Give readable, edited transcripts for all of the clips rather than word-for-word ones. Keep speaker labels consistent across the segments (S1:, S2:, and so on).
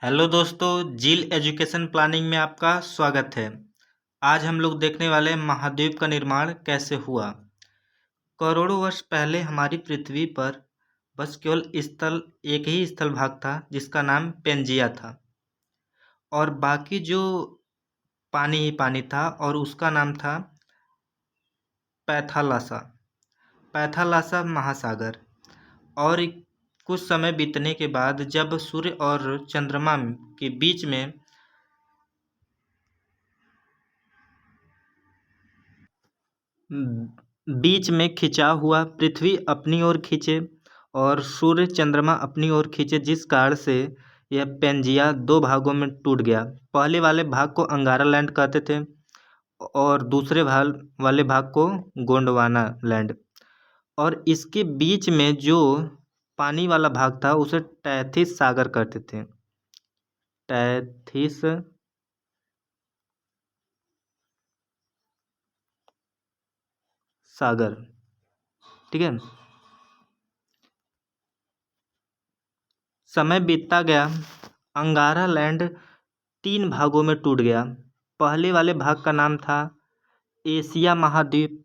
S1: Hello दोस्तों, जील education planning में आपका स्वागत है। आज हम लोग देखने वाले हैं महाद्वीप का निर्माण कैसे हुआ। करोड़ों वर्ष पहले हमारी पृथ्वी पर बस केवल स्थल एक ही स्थल भाग था जिसका नाम पेंजिया था, और बाकी जो पानी ही पानी था और उसका नाम था पैथालासा। पैथालासा महासागर। और कुछ समय बीतने के बाद जब सूर्य और चंद्रमा के बीच में खिंचाव हुआ, पृथ्वी अपनी ओर खींचे और सूर्य चंद्रमा अपनी ओर खींचे, जिस कारण से यह पेंजिया दो भागों में टूट गया। पहले वाले भाग को अंगारा लैंड कहते थे और दूसरे भाग वाले भाग को गोंडवाना लैंड। और इसके बीच में जो पानी वाला भाग था उसे टैथिस सागर कहते थे। टैथिस सागर, ठीक है। समय बीतता गया, अंगारा लैंड 3 भागों में टूट गया। पहले वाले भाग का नाम था एशिया महाद्वीप,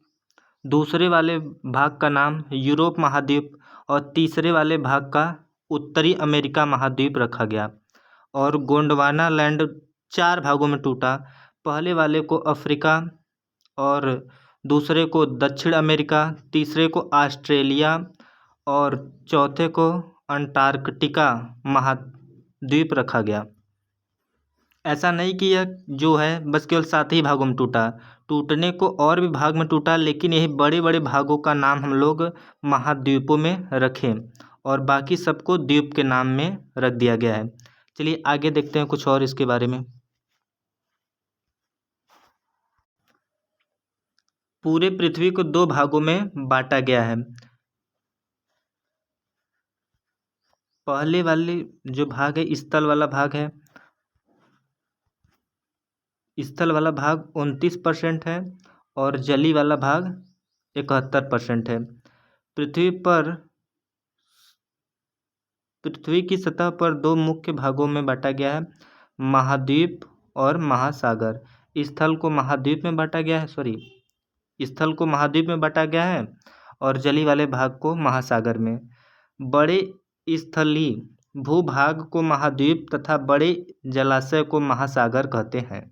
S1: दूसरे वाले भाग का नाम यूरोप महाद्वीप और तीसरे वाले भाग का उत्तरी अमेरिका महाद्वीप रखा गया। और गोंडवाना लैंड 4 भागों में टूटा। पहले वाले को अफ्रीका और दूसरे को दक्षिण अमेरिका, तीसरे को ऑस्ट्रेलिया और चौथे को अंटार्कटिका महाद्वीप रखा गया। ऐसा नहीं कि यह जो है बस केवल 7 ही भागों में टूटा, टूटने को और भी भाग में टूटा, लेकिन यही बड़े बड़े भागों का नाम हम लोग महाद्वीपों में रखें और बाकी सबको द्वीप के नाम में रख दिया गया है। चलिए आगे देखते हैं कुछ और इसके बारे में। पूरे पृथ्वी को 2 भागों में बांटा गया है। पहले वाले जो भाग है स्थल वाला भाग है, स्थल वाला भाग 29% है और जली वाला भाग 71% है। पृथ्वी की सतह पर 2 मुख्य भागों में बांटा गया है, महाद्वीप और महासागर। स्थल को महाद्वीप में बांटा गया है स्थल को महाद्वीप में बांटा गया है और जली वाले भाग को महासागर में। बड़े स्थलीय भूभाग को महाद्वीप तथा बड़े जलाशय को महासागर कहते हैं।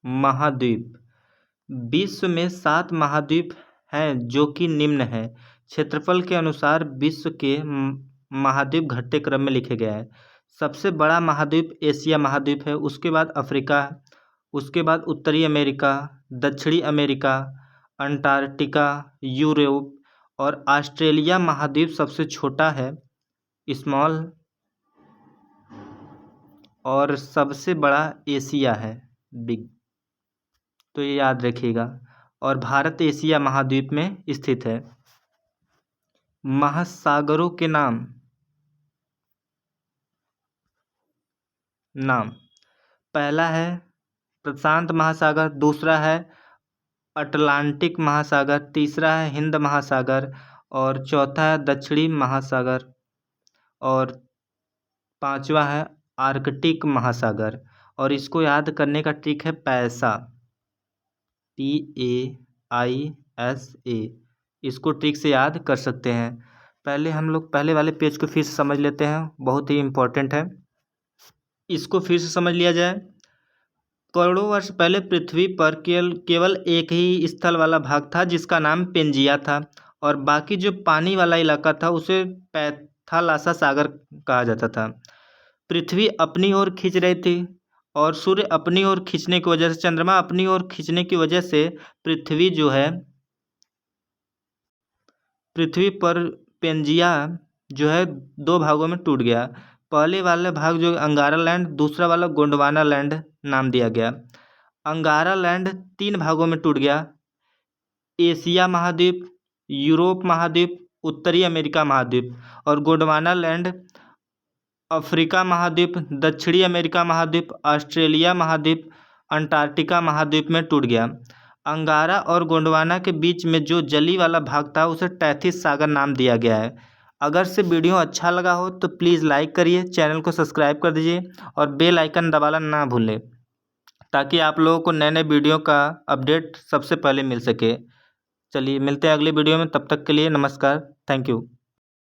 S1: महाद्वीप। विश्व में 7 महाद्वीप हैं जो कि निम्न हैं। क्षेत्रफल के अनुसार विश्व के महाद्वीप घटते क्रम में लिखे गए हैं। सबसे बड़ा महाद्वीप एशिया महाद्वीप है, उसके बाद अफ्रीका, उसके बाद उत्तरी अमेरिका, दक्षिणी अमेरिका, अंटार्कटिका, यूरोप और ऑस्ट्रेलिया महाद्वीप सबसे छोटा है, स्मॉल, और सबसे बड़ा एशिया है, बिग। तो ये याद रखिएगा। और भारत एशिया महाद्वीप में स्थित है। महासागरों के नाम पहला है प्रशांत महासागर, दूसरा है अटलांटिक महासागर, तीसरा है हिंद महासागर और चौथा है दक्षिणी महासागर और पांचवा है आर्कटिक महासागर। और इसको याद करने का ट्रिक है पैसा, PAISA। इसको ट्रिक से याद कर सकते हैं। पहले हम लोग पहले वाले पेज को फिर से समझ लेते हैं, बहुत ही इम्पोर्टेंट है। इसको फिर से समझ लिया जाए। करोड़ों वर्ष पहले पृथ्वी पर केवल एक ही स्थल वाला भाग था जिसका नाम पेंजिया था, और बाकी जो पानी वाला इलाका था उसे पैथालासा सागर कहा जाता था। पृथ्वी अपनी ओर खींच रही थी और सूर्य अपनी ओर खींचने की वजह से, चंद्रमा अपनी ओर खींचने की वजह से पृथ्वी जो है, पृथ्वी पर पेंजिया जो है 2 भागों में टूट गया। पहले वाला भाग जो अंगारा लैंड, दूसरा वाला गोंडवाना लैंड नाम दिया गया। अंगारा लैंड 3 भागों में टूट गया, एशिया महाद्वीप, यूरोप महाद्वीप, उत्तरी अमेरिका महाद्वीप। और गोंडवाना लैंड अफ्रीका महाद्वीप, दक्षिणी अमेरिका महाद्वीप, ऑस्ट्रेलिया महाद्वीप, अंटार्कटिका महाद्वीप में टूट गया। अंगारा और गोंडवाना के बीच में जो जली वाला भाग था उसे टैथिस सागर नाम दिया गया है। अगर से वीडियो अच्छा लगा हो तो प्लीज़ लाइक करिए, चैनल को सब्सक्राइब कर दीजिए और बेल आइकन दबाना ना भूलें, ताकि आप लोगों को नए नए वीडियो का अपडेट सबसे पहले मिल सके। चलिए मिलते हैं अगली वीडियो में, तब तक के लिए नमस्कार, थैंक यू।